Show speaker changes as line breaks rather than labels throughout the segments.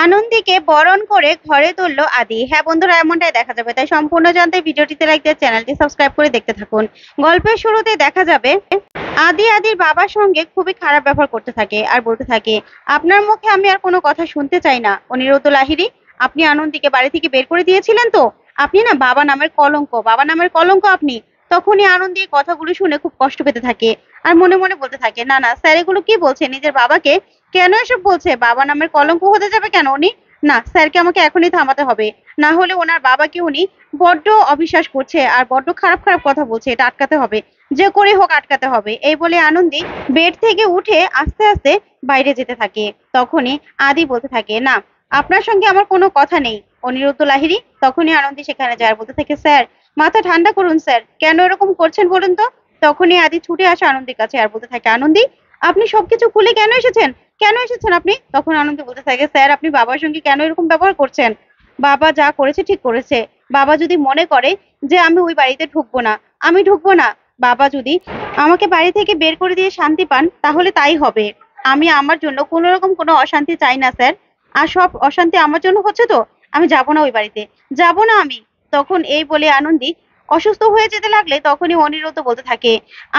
আনন্দীকে বরণ করে ঘরে তুললো আদি। হ্যাঁ বন্ধুরা, এমনটাই দেখা যাবে, তাই সম্পূর্ণ জানতে ভিডিওটিতে লাইক দিয়ে চ্যানেলটি সাবস্ক্রাইব করে দেখতে থাকুন। গল্পের শুরুতে দেখা যাবে আদির বাবার সঙ্গে খুবই খারাপ ব্যবহার করতে থাকে আর বলতে থাকে, আপনার মুখে আমি আর কোনো কথা শুনতে চাই না অনিরুদ্ধ লাহিড়ী। আপনি আনন্দীকে বাড়ি থেকে বের করে দিয়েছিলেন তো? আপনি না বাবা নামের কলঙ্ক আপনি। তখনই আনন্দী এই কথাগুলো শুনে খুব কষ্ট পেতে থাকে আর মনে মনে বলতে থাকে, না না স্যার, এগুলো কি বলছে? নিজের বাবাকে কেন এসব বলছে? বাবা নামের কলঙ্ক হতে যাবে কেন উনি? না, স্যারকে আমাকে এখনই থামাতে হবে, না হলে ওনার বাবাকে উনি বড্ড অবিশ্বাস করছে আর বড্ড খারাপ খারাপ কথা বলছে, এটা আটকাতে হবে, যে করে হোক আটকাতে হবে। এই বলে আনন্দী বেড থেকে উঠে আস্তে আস্তে বাইরে যেতে থাকে। তখনই আদি বলতে থাকে, না, আপনার সঙ্গে আমার কোনো কথা নেই অনিরুদ্ধ লাহিড়ী। তখনই আনন্দী সেখানে যায় আর বলতে থাকে, স্যার মাথা ঠান্ডা করুন স্যার, কেন এরকম করছেন বলুন তো? তখনই আদি ছুটে আসে আনন্দীর কাছে আর বলতে থাকে, আনন্দী আপনি সবকিছু খুলে কেন এসেছেন? কেন এসেছেন আপনি? তখন আনন্দী বলতে থাকে, স্যার আপনি বাবার সঙ্গে কেন এরকম ব্যবহার করছেন? বাবা যা করেছে ঠিক করেছে। বাবা যদি মনে করে যে আমি ওই বাড়িতে ঢুকবো না, আমি ঢুকবো না। বাবা যদি আমাকে বাড়ি থেকে বের করে দিয়ে শান্তি পান তাহলে তাই হবে। আমি আমার জন্য কোনো রকম কোনো অশান্তি চাই না স্যার। আর সব অশান্তি আমার জন্য হচ্ছে তো আমি যাব না ওই বাড়িতে, যাব না আমি। তখন এই বলে আনন্দী অসুস্থ হয়ে যেতে লাগলে তখনই অনিরুদ্ধ বলতে থাকে,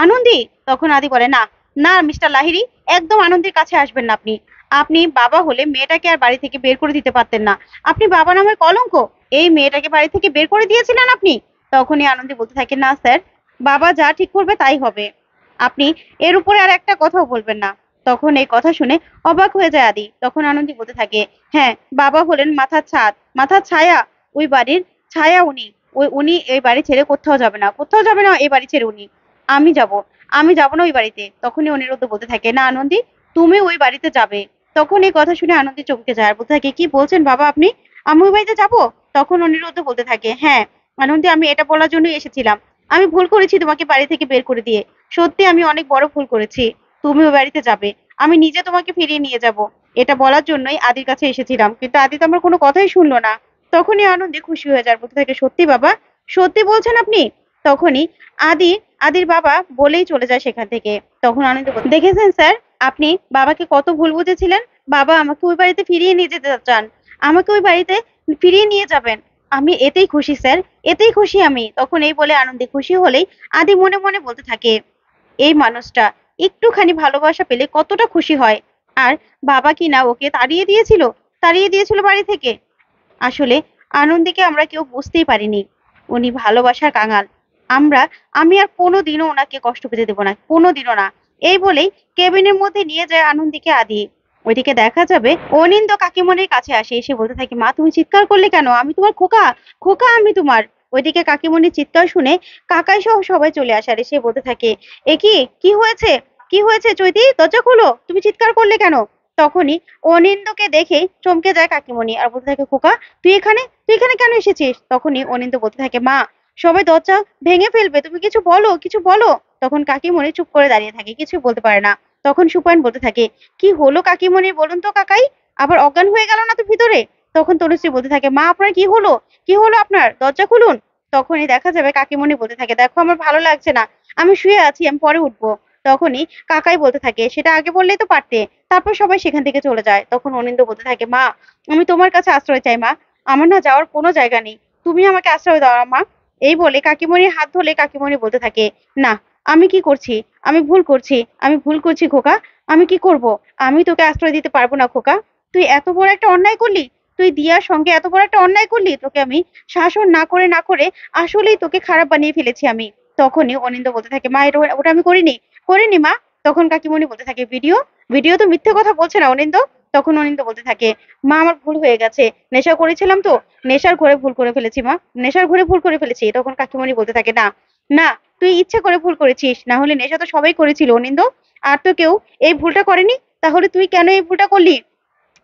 আনন্দী। তখন আদি বলে, না না মিস্টার লাহিড়ী, একদম আনন্দীর কাছে আসবেন না আপনি। আপনি বাবা হলে মেয়েটাকে আর বাড়ি থেকে বের করে দিতে পারতেন না। আপনি বাবা নামের কলঙ্ক, এই মেয়েটাকে বাড়ি থেকে বের করে দিয়েছিলেন আপনি। তখনই আনন্দী বলতে থাকে, না স্যার, বাবা যা ঠিক করবে তাই হবে। আপনি এর উপরে আর একটা কথাও বলবেন না। তখন এই কথা শুনে অবাক হয়ে যায় আদি। তখন আনন্দী বলতে থাকে, হ্যাঁ, বাবা হলেন মাথার ছাদ, মাথার ছায়া, ওই বাড়ির ছায়া উনি। উনি এই বাড়ি ছেড়ে কোথাও যাবে না, কোথাও যাবে না এই বাড়ি ছেড়ে উনি। আমি যাব, আমি যাব না ওই বাড়িতে। তখনই অনিরুদ্ধ বলতে থাকে, না আনন্দী, তুমি ওই বাড়িতে যাবে। তখন এই কথা শুনে আনন্দী চমকে যায় আর বলতে থাকে, কি বলছেন বাবা আপনি? আমি ওই বাড়িতে যাব? তখন অনিরুদ্ধ বলতে থাকে, হ্যাঁ আনন্দী, আমি এটা বলার জন্যই এসেছিলাম। আমি ভুল করেছি তোমাকে বাড়ি থেকে বের করে দিয়ে, সত্যি আমি অনেক বড় ভুল করেছি। তুমি ওই বাড়িতে যাবে, আমি নিজে তোমাকে ফিরিয়ে নিয়ে যাব, এটা বলার জন্যই আদির কাছে এসেছিলাম। কিন্তু আদি তো আমার কোনো কথাই শুনলো না। তখনই আনন্দে খুশি হয়ে যায়, বলতে থাকে, সত্যি বাবা, সত্যি বলছেন আপনি? তখনই আদি আদির বাবা বলেই চলে যায় সেখান থেকে। তখন আনন্দ বলতে, দেখেছেন স্যার, আপনি বাবাকে কত ভুল বুঝেছিলেন। বাবা আমাকে ওই বাড়িতে ফিরিয়ে নিয়ে যেতে চান, আমাকে ওই বাড়িতে ফিরিয়ে নিয়ে যাবেন। আমি এতেই খুশি স্যার, এতেই খুশি আমি। তখন এই বলে আনন্দে খুশি হলেই আদি মনে মনে বলতে থাকে, এই মানুষটা একটুখানি ভালোবাসা পেলে কতটা খুশি হয়। আর বাবা কিনা ওকে তাড়িয়ে দিয়েছিল বাড়ি থেকে। আসলে আনন্দীকে আমরা কেউ বুঝতেই পারিনি, উনি ভালোবাসার কাঙাল। আমরা আমি আর কোনোদিনও ওনাকে কষ্ট পেতে দেবো না, কোনোদিনও না। এই বলেই কেবিনের মধ্যে নিয়ে যায় আনন্দীকে আদি। ওইদিকে দেখা যাবে অনিন্দ কাকিমণির কাছে আসে, এসে বলতে থাকে, মা তুমি চিৎকার করলে কেন? আমি তোমার খোকা, খোকা আমি তোমার। ওইদিকে কাকিমণির চিৎকার শুনে কাকাই সহ সবাই চলে আসে আর এসে বলতে থাকে, এ কি, কি হয়েছে? কি হয়েছে চৈতি, দরজা খোলো, তুমি চিৎকার করলে কেন? তখনই অনিন্দকে দেখে চমকে যায় কাকিমণি আর বলতে থাকে, খোকা তুই এখানে কেন এসেছিস? তখনই অনিন্দ বলতে থাকে, মা সবাই দরজা ভেঙে ফেলবে, তুমি কিছু বলো, কিছু বলো। তখন কাকিমণি চুপ করে দাঁড়িয়ে থাকে, কিছু বলতে পারে না। তখন সুপায়ন বলতে থাকে, কি হলো কাকিমণি বলুন তো কাকাই, আবার অজ্ঞান হয়ে গেল না তো ভিতরে? তখন তনুশ্রী বলতে থাকে, মা আপনার কি হলো, কি হলো আপনার, দরজা খুলুন। তখনই দেখা যাবে কাকিমণি বলতে থাকে, দেখো আমার ভালো লাগছে না, আমি শুয়ে আছি, আমি পরে উঠবো। তখনই কাকাই বলতে থাকে, সেটা আগে বললেই তো পারতে। তারপর সবাই সেখান থেকে চলে যায়। তখন অনিন্দ বলতে থাকে, মা আমি তোমার কাছে আশ্রয় চাই মা, আমার না যাওয়ার কোনো জায়গা নেই, তুমি আমাকে আশ্রয় দাও মা। এই বলে কাকিমণির হাত ধরে কাকিমণি বলতে থাকে, না আমি কি করছি, আমি ভুল করছি, আমি ভুল করছি খোকা, আমি কি করব? আমি তোকে আশ্রয় দিতে পারবো না খোকা, তুই এত বড় একটা অন্যায় করলি, তুই দিয়ার সঙ্গে এত বড় একটা অন্যায় করলি, তোকে আমি শাসন না করে আসলেই তোকে খারাপ বানিয়ে ফেলেছি আমি। তখনই অনিন্দ বলতে থাকে, মা এটা ওটা আমি করিনি, করিনি মা। তখন কাকিমণি বলতে থাকে, ভিডিও ভিডিও তো মিথ্যে কথা বলছে না অনিন্দ। তখন অনিন্দ বলতে থাকে, মা আমার ভুল হয়ে গেছে, নেশা করেছিলাম তো, নেশার ঘরে ভুল করে ফেলেছি মা, নেশার ঘরে ভুল করে ফেলেছি। তখন কাকিমণি বলতে থাকে, না না, তুই ইচ্ছে করে ভুল করেছিস, না হলে নেশা তো সবাই করেছিল অনিন্দ, আর তো কেউ এই ভুলটা করেনি। তাহলে তুই কেন এই ভুলটা করলি?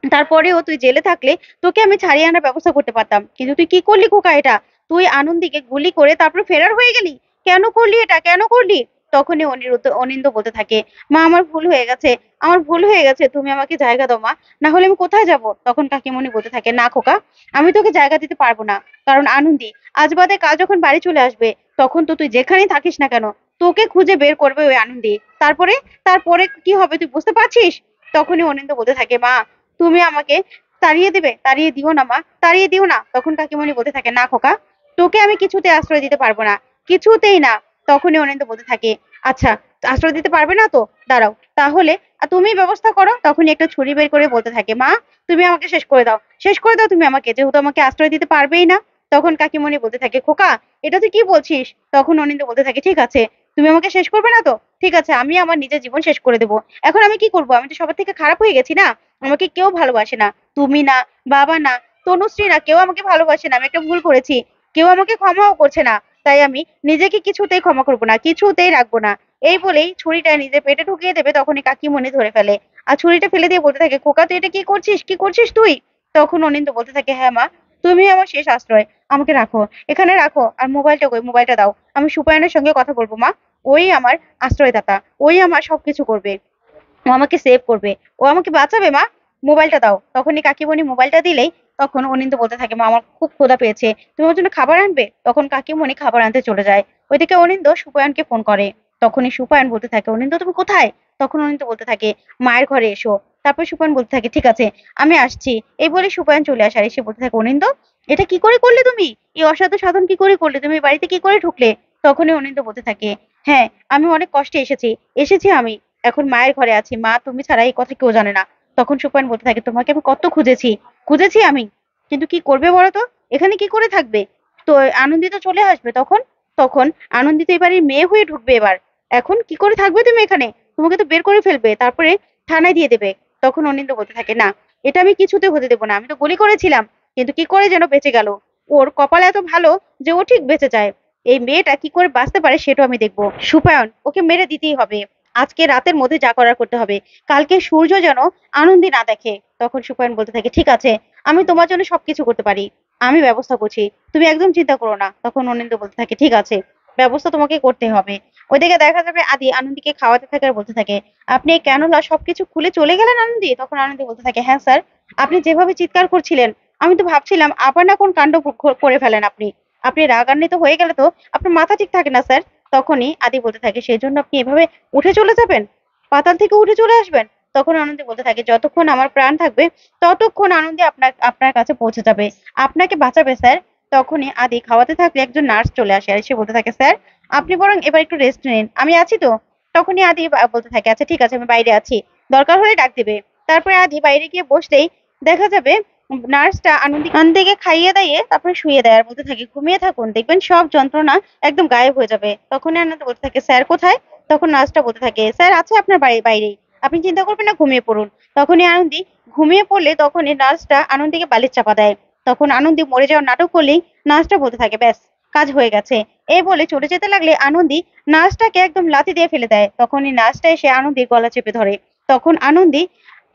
তারপরেও তুই জেলে থাকলে তোকে আমি ছাড়িয়ে আনার ব্যবস্থা করতে পারতাম, কিন্তু তুই কি করলি খোকা এটা? তুই আনন্দীকে গুলি করে তারপর ফেরার হয়ে গেলি, কেন করলি এটা, কেন করলি? তখনই অনিন্দ বলতে থাকে, মা আমার ভুল হয়ে গেছে, আমার ভুল হয়ে গেছে, তুমি আমাকে জায়গা দাও মা, না হলে আমি কোথায় যাব? তখন কাকিমণি বলতে থাকে, না খোকা, আমি তোকে জায়গা দিতে পারবো না, কারণ আনন্দী আজ বাদে কাল যখন বাড়ি চলে আসবে তখন তো তুই যেখানেই থাকিস না কেন তোকে খুঁজে বের করবে ওই আনন্দী। তারপরে তারপরে কি হবে তুই বুঝতে পারছিস? তখনই অনিন্দ বলতে থাকে, মা তুমি আমাকে তাড়িয়ে দেবে? তাড়িয়ে দিও না মা, তাড়িয়ে দিও না। তখন কাকিমণি বলতে থাকে, না খোকা, তোকে আমি কিছুতে আশ্রয় দিতে পারবো না, কিছুতেই না। তখনই অনিন্দ বলতে থাকে, আচ্ছা, আশ্রয় দিতে পারবে না তো, দাঁড়াও তাহলে তুমি ব্যবস্থা করো। তখনই একটা ছুরি বের করে বলতে থাকে, মা তুমি আমাকে শেষ করে দাও, শেষ করে দাও তুমি আমাকে, যেহেতু আমাকে আশ্রয় দিতে পারবেই না। তখন কাকিমণি বলতে থাকে, খোকা এটা তুই কি বলছিস? তখন অনিন্দ বলতে থাকে, ঠিক আছে, তুমি আমাকে শেষ করবে না তো, ঠিক আছে, আমি আমার নিজের জীবন শেষ করে দেবো। এখন আমি কি করবো? আমি তো সবার থেকে খারাপ হয়ে গেছি না, আমাকে কেউ ভালোবাসে না, তুমি না, বাবা না, তনুশ্রী না, কেউ আমাকে ভালোবাসে না, আমি একটা ভুল করেছি, কেউ আমাকে ক্ষমাও করছে না, তাই আমি নিজেকে কিছুতেই ক্ষমা করবো না, কিছুতেই রাখবো না। এই বলেই ছুরিটা নিজের পেটে ঢুকিয়ে দেবে, তখনই কাকিমণি ধরে ফেলে আর ছুরিটা ফেলে দিয়ে বলতে থাকে, খোকা তুই এটা কি করছিস, কি করছিস তুই? তখন অনিন্দ বলতে থাকে, হ্যাঁ মা, তুমি আমার শেষ আশ্রয়, আমাকে রাখো, এখানে রাখো। আর মোবাইলটা কই, মোবাইলটা দাও, আমি সুপায়নের সঙ্গে কথা বলবো মা, ওই আমার আশ্রয়দাতা, ওই আমার সবকিছু করবে, ও আমাকে সেভ করবে, ও আমাকে বাঁচাবে মা, মোবাইলটা দাও। তখনই কাকিমণি মোবাইলটা দিলেই তখন অনিন্দ বলতে থাকে, মা আমার খুব ক্ষুধা পেয়েছে, তুমি ওর জন্য খাবার আনবে? তখন কাকিমণি খাবার আনতে চলে যায়। ওইদিকে অনিন্দ সুপায়নকে ফোন করে। তখনই সুপায়ন বলতে থাকে, অনিন্দ তুমি কোথায়? তখন অনিন্দ বলতে থাকে, মায়ের ঘরে এসো। তারপর সুপায়ন বলতে থাকে, ঠিক আছে আমি আসছি। এই বলে সুপায়ন চলে আসে আর এসে বলতে থাকে, অনিন্দ এটা কি করে করলে তুমি? এই অসাধ্য সাধন কি করে করলে? তুমি এই বাড়িতে কি করে ঢুকলে? তখনই অনিন্দ বলতে থাকে, হ্যাঁ আমি অনেক কষ্টে এসেছি, এসেছি আমি এখন মায়ের ঘরে আছি, মা তুমি ছাড়া এই কথা কেউ জানে না। তখন সুপায়ন বলতে থাকে, তোমাকে আমি কত খুঁজেছি, খুঁজেছি আমি, কিন্তু কি করবে বলো তো, এখানে কি করে থাকবে? তো আনন্দিত চলে আসবে তখন, তখন আনন্দিত এবারে মেয়ে হয়ে ঢুকবে এবার, এখন কি করে থাকবে তুমি এখানে? তোমাকে তো বের করে ফেলবে, তারপরে থানায় দিয়ে দেবে। তখন অনিন্দ বলতে থাকে, না এটা আমি কিছুতে হতে দেবো না, আমি তো গুলি করেছিলাম, কিন্তু কি করে যেন বেঁচে গেল, ওর কপাল এত ভালো যে ও ঠিক বেঁচে যায়, এই মেয়েটা কি করে বাঁচতে পারে সেটাও আমি দেখবো। সুপায়ন ওকে মেরে দিতেই হবে, আজকে রাতের মধ্যে যা করার করতে হবে, কালকে সূর্য যেন আনন্দী না দেখে। তখন সুপায়ন বলতে থাকে, ঠিক আছে, আমি তোমার জন্য সবকিছু করতে পারি, আমি ব্যবস্থা করছি, তুমি একদম চিন্তা করো না। তখন অনিন্দ বলতে থাকে, ঠিক আছে, ব্যবস্থা তোমাকে করতে হবে। ওইদিকে দেখা যাবে আদি আনন্দীকে খাওয়াতে থাকে আর বলতে থাকে, আপনি এই ক্যানোলা সবকিছু খুলে চলে গেলেন আনন্দী? তখন আনন্দী বলতে থাকে, হ্যাঁ স্যার, আপনি যেভাবে চিৎকার করছিলেন আমি তো ভাবছিলাম আবার না কোন কাণ্ড করে ফেলেন আপনি, আপনি রাগান্বিত হয়ে গেলে তো আপনার মাথা ঠিক থাকে না স্যার। তখনই আদি বলতে থাকে, সেই জন্য আপনি এভাবে উঠে চলে যাবেন, পাতাল থেকে উঠে চলে আসবেন? তখন আনন্দী বলতে থাকে, যতক্ষণ আমার প্রাণ থাকবে ততক্ষণ আনন্দী আপনার আপনার কাছে পৌঁছে যাবে, আপনাকে বাঁচাবে স্যার। তখনই আদি খাওয়াতে থাকলে একজন নার্স চলে আসে আর সে বলতে থাকে, স্যার আপনি বরং এবার একটু রেস্ট নিন, আমি আছি তো। তখনই আদি বলতে থাকে, আচ্ছা ঠিক আছে আমি বাইরে আছি, দরকার হলে ডাক দিবে। তারপরে আদি বাইরে গিয়ে বসতেই দেখা যাবে নার্সটা আনন্দীকে খাইয়ে দাইয়ে তারপরে শুইয়ে দেয় আর বলতে থাকে, ঘুমিয়ে থাকুন, দেখবেন সব যন্ত্রণা একদম গায়েব হয়ে যাবে। তখনই আনন্দ বলতে থাকে, স্যার কোথায়? তখন নার্সটা বলতে থাকে, স্যার আছে আপনার বাইরেই, আপনি চিন্তা করবেন না, ঘুমিয়ে পড়ুন। তখনই আনন্দী ঘুমিয়ে পড়লে তখনই নার্সটা আনন্দীকে বালিশ চাপা দেয়। তখন আনন্দী মরে যাওয়ার নাটক করলেই নার্সটা বলতে থাকে, ব্যাস কাজ হয়ে গেছে। এই বলে চলে যেতে লাগলে আনন্দী নার্সটাকে একদম লাথি দিয়ে ফেলে দেয়। তখনই নার্সটা এসে আনন্দীর গলা চেপে ধরে। তখন আনন্দী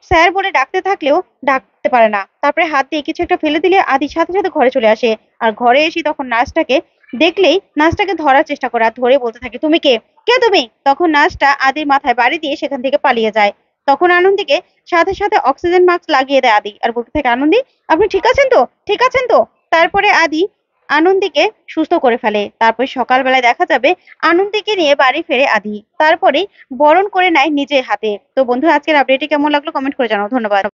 স্যার বলে ডাকতে থাকলেও ডাকতে পারে না, তারপরে হাত দিয়ে কিছু একটা ফেলে দিলে আদির সাথে সাথে ঘরে চলে আসে। আর ঘরে এসে তখন নার্সটাকে দেখলেই নার্সটাকে ধরার চেষ্টা করে আর ধরে বলতে থাকে, তুমি কে, কে তুমি? তখন নার্সটা আদির মাথায় বাড়ি দিয়ে সেখান থেকে পালিয়ে যায়। তখন আনন্দীকে সাথে সাথে অক্সিজেন মাস্ক লাগিয়ে দেয় আদি আর বলতে থাকে, আনন্দী আপনি ঠিক আছেন তো, ঠিক আছেন তো? তারপরে আদি আনন্দীকে সুস্থ করে ফেলে। তারপর সকালবেলায় দেখা যাবে আনন্দীকে নিয়ে বাড়ি ফেরে আদি, তারপরে বরণ করে নেয় নিজের হাতে। তো বন্ধুরা আজকের আপডেটটি কেমন লাগলো কমেন্ট করে জানাও। ধন্যবাদ।